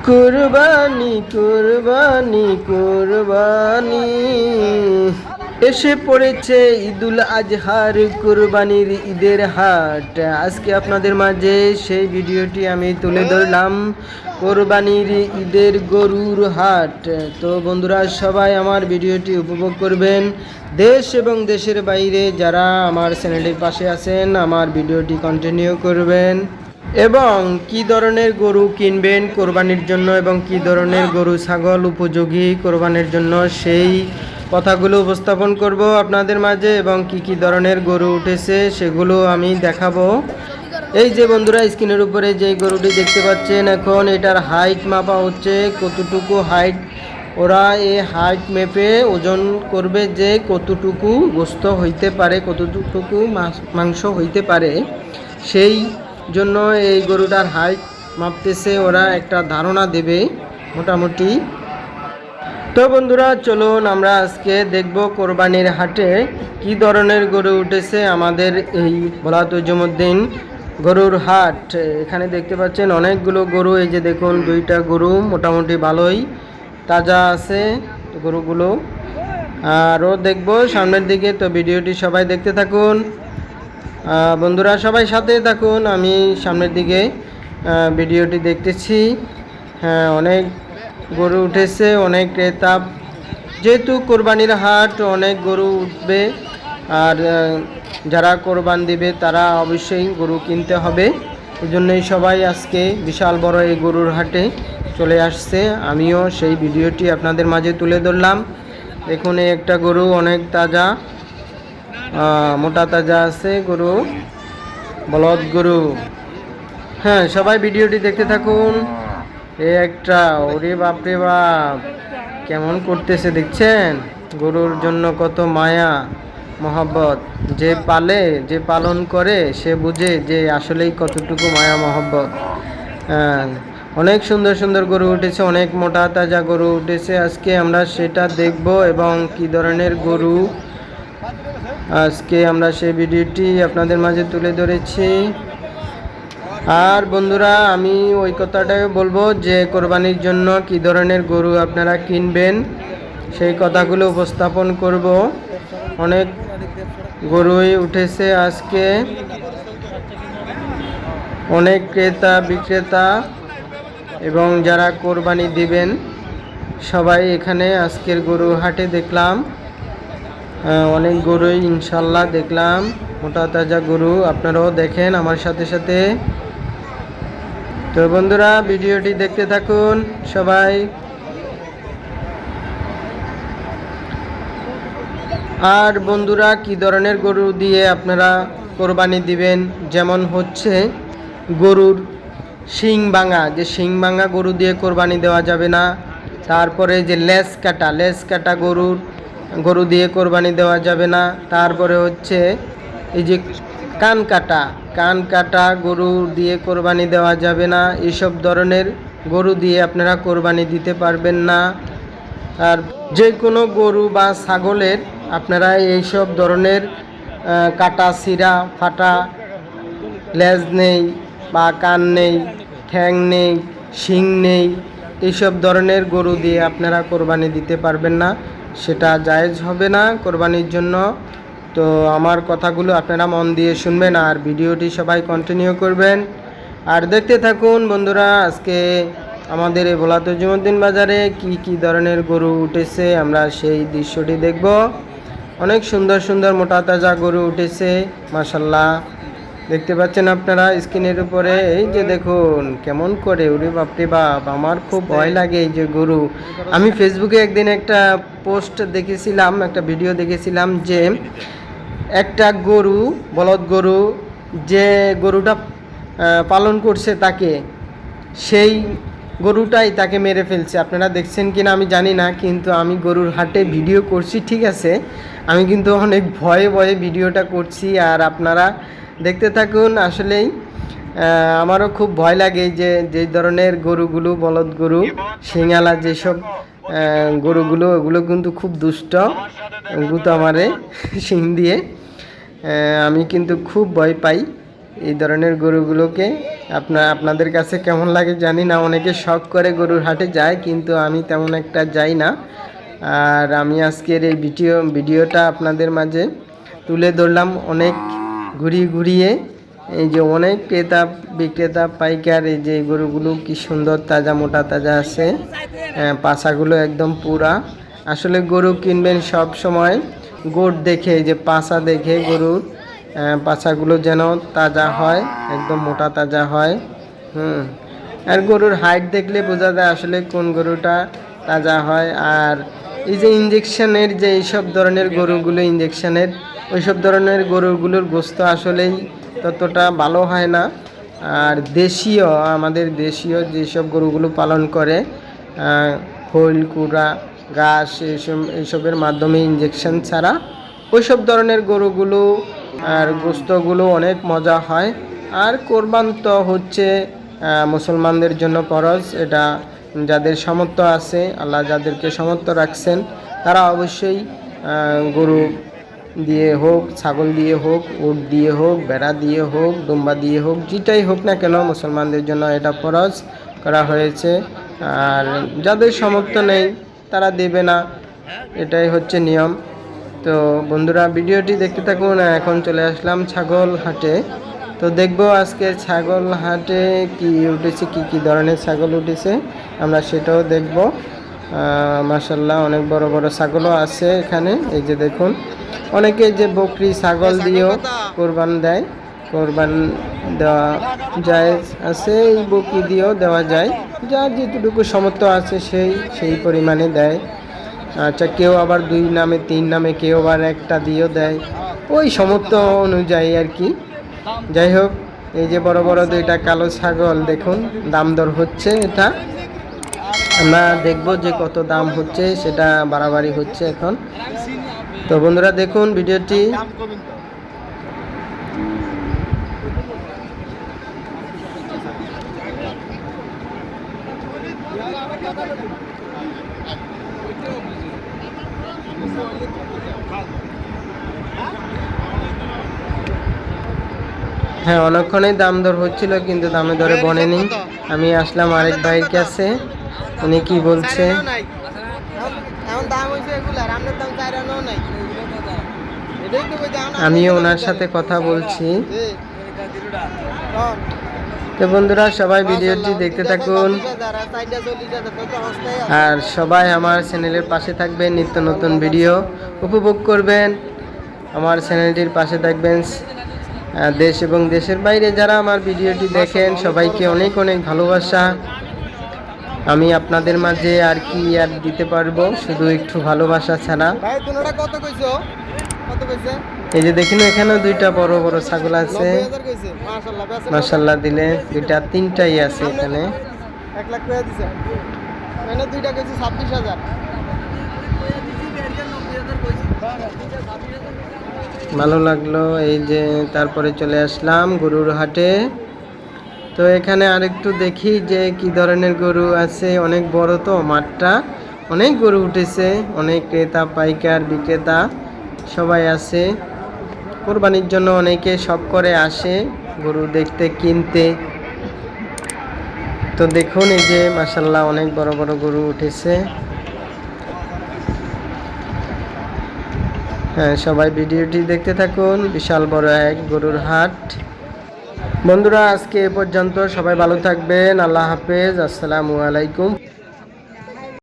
কুরবানি কুরবানি কুরবানি এসে পড়েছে ঈদুল আজহার কুরবানির ঈদের হাট। আজকে আপনাদের মাঝে সেই ভিডিওটি আমি তুলে ধরলাম, কোরবানির ঈদের গরুর হাট। তো বন্ধুরা, সবাই আমার ভিডিওটি উপভোগ করবেন। দেশ এবং দেশের বাইরে যারা আমার চ্যানেলের পাশে আছেন, আমার ভিডিওটি কন্টিনিউ করবেন এবং কি ধরনের গরু কিনবেন কোরবানির জন্য এবং কি ধরনের গরু ছাগল উপযোগী কোরবানির জন্য সেই কথাগুলো উপস্থাপন করব আপনাদের মাঝে, এবং কি ধরনের গরু উঠেছে সেগুলো আমি দেখাবো। এই যে বন্ধুরা, স্ক্রিনের উপরে যে গরুটি দেখতে পাচ্ছেন, এখন এটার হাইট মাপা হচ্ছে, কতটুকু হাইট। ওরা এই হাইট মেপে ওজন করবে যে কতটুকু গোস্ত হইতে পারে, কতটুকু মাংস হইতে পারে, সেই জন্য এই গরুটার হাইট মাপতেছে। ওরা একটা ধারণা দেবে মোটামুটি। তো বন্ধুরা, চলুন আমরা আজকে দেখব কোরবানির হাটে কি ধরনের গরু উঠেছে আমাদের এই ভোলা তৈজুমউদ্দিন গরুর হাট। এখানে দেখতে পাচ্ছেন অনেকগুলো গরু। এই যে দেখুন, দুইটা গরু মোটামুটি ভালোই তাজা আছে গরুগুলো। আরও দেখব সামনের দিকে। তো ভিডিওটি সবাই দেখতে থাকুন বন্ধুরা, সবাই সাথে থাকুন। আমি সামনের দিকে ভিডিওটি দেখতেছি। হ্যাঁ, অনেক গরু উঠেছে, অনেক ক্রেতা। যেহেতু কোরবানির হাট, অনেক গরু উঠবে, আর যারা কোরবান দিবে তারা অবশ্যই গরু কিনতে হবে। এই জন্যই সবাই আজকে বিশাল বড় এই গরুর হাটে চলে আসছে। আমিও সেই ভিডিওটি আপনাদের মাঝে তুলে ধরলাম। দেখুন, এই একটা গরু অনেক তাজা, মোটা তাজা আছে গরু, বলদ গরু। হ্যাঁ, সবাই ভিডিওটি দেখতে থাকুন। এই একটা, ওরে বাপরে বাপ, কেমন করতেছে দেখছেন? গরুর জন্য কত মায়া মহব্বত। যে পালে, যে পালন করে, সে বুঝে যে আসলেই কতটুকু মায়া মহব্বত। অনেক সুন্দর সুন্দর গরু উঠেছে, অনেক মোটা তাজা গরু উঠেছে। আজকে আমরা সেটা দেখব এবং কি ধরনের গরু, আজকে আমরা সেই ভিডিওটি আপনাদের মাঝে তুলে ধরেছি। আর বন্ধুরা, আমি ওই কথাটাই বলবো যে কোরবানির জন্য কি ধরনের গরু আপনারা কিনবেন সেই কথাগুলো উপস্থাপন করব। অনেক গরুই উঠেছে আজকে, অনেক ক্রেতা বিক্রেতা এবং যারা কোরবানি দিবেন সবাই এখানে আজকের গরু হাটে দেখলাম। অনেক গরুই ইনশাল্লাহ দেখলাম, মোটা তাজা গরু। আপনারাও দেখেন আমার সাথে সাথে। তো বন্ধুরা, ভিডিওটি দেখতে থাকুন সবাই। আর বন্ধুরা, কি ধরনের গরু দিয়ে আপনারা কোরবানি দিবেন, যেমন হচ্ছে গরুর শিং ভাঙা, যে শিং ভাঙা গরু দিয়ে কোরবানি দেওয়া যাবে না। তারপরে যে লেজ কাটা গরু দিয়ে কোরবানি দেওয়া যাবে না। তারপরে হচ্ছে এই যে কান কাটা গরু দিয়ে কোরবানি দেওয়া যাবে না। এইসব ধরনের গরু দিয়ে আপনারা কোরবানি দিতে পারবেন না। আর যে কোনো গরু বা ছাগলের আপনারা এইসব ধরনের কাটা ছিঁড়া ফাটা, লেজ নেই বা কান নেই, ঠ্যাং নেই, শিং নেই, এইসব ধরনের গরু দিয়ে আপনারা কোরবানি দিতে পারবেন না। সেটা জায়েজ হবে না কোরবানির জন্য। তো আমার কথাগুলো আপনারা মন দিয়ে শুনবেন আর ভিডিওটি সবাই কন্টিনিউ করবেন আর দেখতে থাকুন বন্ধুরা। আজকে আমাদের এই ভোলা তৈজুমউদ্দিন বাজারে কি ধরনের গরু উঠেছে আমরা সেই দৃশ্যটি দেখব। অনেক সুন্দর সুন্দর মোটা তাজা গরু উঠেছে, মাশাল্লাহ। দেখতে পাচ্ছেন আপনারা স্ক্রিনের উপরে। এই যে দেখুন কেমন করে, ওরে বাপরে বাপ, আমার খুব ভয় লাগে এই যে গরু। আমি ফেসবুকে একদিন একটা পোস্ট দেখেছিলাম, একটা ভিডিও দেখেছিলাম যে একটা গরু, বলদ গরু, যে গরুটা পালন করছে তাকে, সেই গরুটাই তাকে মেরে ফেলছে। আপনারা দেখছেন কিনা আমি জানি না, কিন্তু আমি গরুর হাটে ভিডিও করছি, ঠিক আছে। আমি কিন্তু অনেক ভয়ে ভয়ে ভিডিওটা করছি আর আপনারা দেখতে থাকুন। আসলেই আমারও খুব ভয় লাগে যে ধরনের গরুগুলো, বলদ গরু, শিঙালা যেসব গরুগুলো, ওগুলো কিন্তু খুব দুষ্ট। গুতো আমারে শিং দিয়ে, আমি কিন্তু খুব ভয় পাই এই ধরনের গরুগুলোকে। আপনাদের কাছে কেমন লাগে জানি না, অনেকে শখ করে গরুর হাটে যায়, কিন্তু আমি তেমন একটা যাই না। আর আমি আজকের এই ভিডিওটা আপনাদের মাঝে তুলে ধরলাম অনেক ঘুরিয়ে। এই যে অনেক ক্রেতা বিক্রেতা পাইকার, এই যে গরুগুলো কি সুন্দর তাজা মোটা তাজা আছে, পাছাগুলো একদম পুরা। আসলে গরু কিনবেন সব সময় গোট দেখে, এই যে পাছা দেখে গরুর পাছাগুলো যেন তাজা হয়, একদম মোটা তাজা হয়। আর গরুর হাইট দেখলে বোঝা যায় আসলে কোন গরুটা তাজা হয়। আর এই যে ইঞ্জেকশনের যে এইসব ধরনের গরুগুলো, ইঞ্জেকশনের ওইসব ধরনের গরুগুলোর গোস্ত আসলেই ততটা ভালো হয় না। আর দেশীয়, আমাদের দেশীয় যেসব গরুগুলো পালন করে খৈল কুড়া ঘাস এইসবের মাধ্যমে ইঞ্জেকশন ছাড়া ওইসব ধরনের গরুগুলো আর গোস্তগুলো অনেক মজা হয়। আর কোরবান তো হচ্ছে মুসলমানদের জন্য ফরজ, এটা যাদের সামর্থ্য আছে, আল্লাহ যাদেরকে সামর্থ্য রাখছেন তারা অবশ্যই গরু দিয়ে হোক, ছাগল দিয়ে হোক, উট দিয়ে হোক, ভেড়া দিয়ে হোক, দুম্বা দিয়ে হোক, যেটাই হোক না কেন মুসলমানদের জন্য এটা ফরজ করা হয়েছে। আর যাদের সামর্থ্য নেই তারা দেবে না, এটাই হচ্ছে নিয়ম। তো বন্ধুরা ভিডিওটি দেখতে থাকুন। এখন চলে আসলাম ছাগল হাটে। তো দেখবো আজকে ছাগল হাটে কি উঠেছে, কি ধরনের ছাগল উঠেছে আমরা সেটাও দেখব। মাশাআল্লাহ অনেক বড় বড় ছাগলও আছে এখানে। এই যে দেখুন, অনেকে যে বকরি ছাগল দিয়েও কোরবান দেয়, কোরবান দেওয়া যায় আছে, এই বকরি দিয়েও দেওয়া যায়, যার যেটুকু সামর্থ্য আছে সেই পরিমাণে দেয়। আচ্ছা, কেউ আবার 2 নামে 3 নামে, কেউ আবার একটা দিয়েও দেয়, ওই সামর্থ্য অনুযায়ী আর কি। যাই হোক, এই যে বড় বড় 2টা কালো ছাগল দেখুন, দাম দর হচ্ছে। এটা আমরা দেখব যে কত দাম হচ্ছে, সেটা বাড়াবাড়ি হচ্ছে এখন। তো বন্ধুরা দেখুন ভিডিওটি। হ্যাঁ, অনেকক্ষণই দাম দর হচ্ছিল, কিন্তু দামে দরে বনেনি। আমি আসলাম আরেক ভাইয়ের কাছে, উনি কি বলছে। আমিও ওনার সাথে কথা বলছি। তো বন্ধুরা সবাই ভিডিওটি দেখতে থাকুন, আর সবাই আমার চ্যানেলের পাশে থাকবেন, নিত্য নতুন ভিডিও উপভোগ করবেন, আমার চ্যানেলটির পাশে থাকবেন। দেশ এবং দেশের বাইরে যারা আমার ভিডিওটি দেখেন সবাইকে অনেক অনেক ভালোবাসা। আমি আপনাদের মাঝে আর কি আর দিতে পারবো, শুধু একটু ভালোবাসা ছাড়া। এই যে দেখুন, এখানেও 2টা বড় বড় ছাগল আছে, মাশাআল্লাহ দিলে 2টা 3টাই আছে এখানে। 1 লাখ টাকা দিছে, মানে 2টা কেজি 26,000। ভালো লাগলো। এই যে তারপরে চলে আসলাম গরুর হাটে। তো এখানে আরেকটু দেখি যে কি ধরনের গরু আছে। অনেক বড় তো মাঠটা, অনেক গরু উঠেছে, অনেক ক্রেতা পাইকার বিক্রেতা সবাই আছে। কোরবানির জন্য অনেকে শখ করে আসে গরু দেখতে, কিনতে। তো দেখুন এই যে মাশাআল্লাহ অনেক বড় বড় গরু উঠেছে। হ্যাঁ, সবাই ভিডিওটি দেখতে থাকুন। বিশাল বড় এক গরুর হাট। বন্ধুরা আজকে এ পর্যন্ত, সবাই ভালো থাকবেন। আল্লাহ হাফেজ, আসসালামু আলাইকুম।